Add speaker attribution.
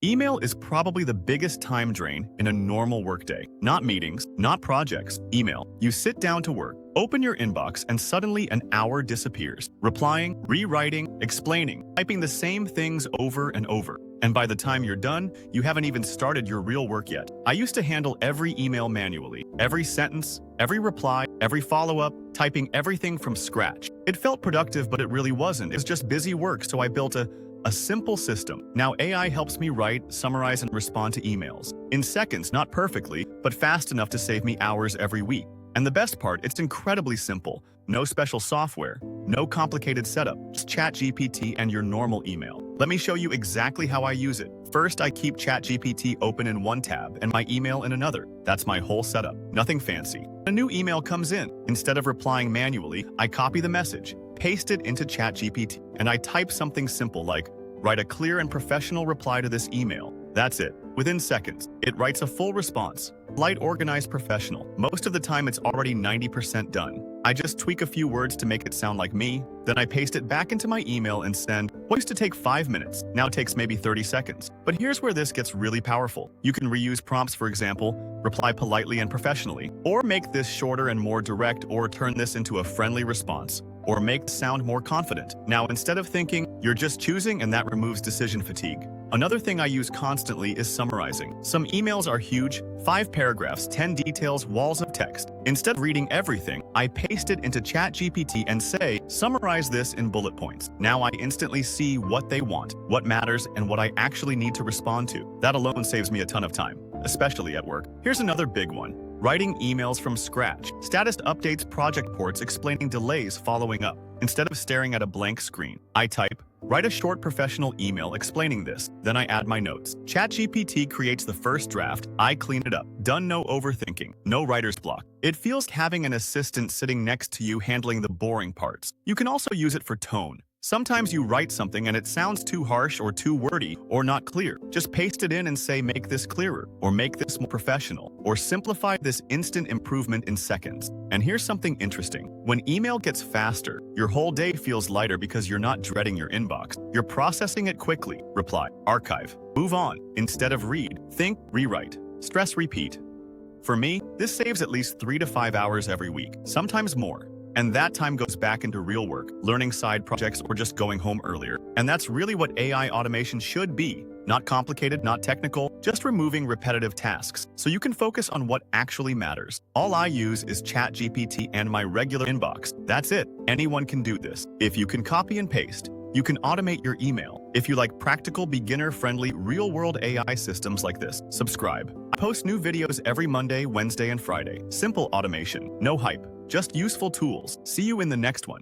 Speaker 1: Email is probably the biggest time drain in a normal workday. Not meetings, not projects, email. You sit down to work, open your inbox, and suddenly an hour disappears. Replying, rewriting, explaining, typing the same things over and over. And by the time you're done, you haven't even started your real work yet. I used to handle every email manually. Every sentence, every reply, every follow-up, typing everything from scratch. It felt productive, but it really wasn't. It was just busy work, so I built a simple system. Now AI helps me write, summarize, and respond to emails. In seconds, not perfectly, but fast enough to save me hours every week. And the best part, it's incredibly simple. No special software, no complicated setup, just ChatGPT and your normal email. Let me show you exactly how I use it. First, I keep ChatGPT open in one tab and my email in another. That's my whole setup. Nothing fancy. A new email comes in. Instead of replying manually, I copy the message, paste it into ChatGPT, and I type something simple like, write a clear and professional reply to this email. That's it. Within seconds, it writes a full response. Light, organized, professional. Most of the time, it's already 90% done. I just tweak a few words to make it sound like me, then I paste it back into my email and send. What used to take 5 minutes now takes maybe 30 seconds. But here's where this gets really powerful. You can reuse prompts, for example, reply politely and professionally, or make this shorter and more direct, or turn this into a friendly response, or make it sound more confident. Now, instead of thinking, you're just choosing, and that removes decision fatigue. Another thing I use constantly is summarizing. Some emails are huge, 5 paragraphs, 10 details, walls of text. Instead of reading everything, I paste it into ChatGPT and say, summarize this in bullet points. Now I instantly see what they want, what matters, and what I actually need to respond to. That alone saves me a ton of time, especially at work. Here's another big one. Writing emails from scratch. Status updates, project reports explaining delays, following up. Instead of staring at a blank screen, I type, write a short professional email explaining this. Then I add my notes. ChatGPT creates the first draft. I clean it up. Done, no overthinking, no writer's block. It feels having an assistant sitting next to you handling the boring parts. You can also use it for tone. Sometimes you write something and it sounds too harsh or too wordy or not clear. Just paste it in and say, make this clearer, or make this more professional, or simplify this. Instant improvement in seconds. And here's something interesting. When email gets faster, your whole day feels lighter because you're not dreading your inbox. You're processing it quickly. Reply, archive, move on. Instead of read, think, rewrite, stress, repeat. For me, this saves at least 3 to 5 hours every week, sometimes more. And that time goes back into real work, learning side projects, or just going home earlier. And that's really what AI automation should be. Not complicated, not technical, just removing repetitive tasks so you can focus on what actually matters. All I use is ChatGPT and my regular inbox. That's it. Anyone can do this. If you can copy and paste, you can automate your email. If you like practical, beginner-friendly, real-world AI systems like this, subscribe. I post new videos every Monday, Wednesday, and Friday. Simple automation, no hype, just useful tools. See you in the next one.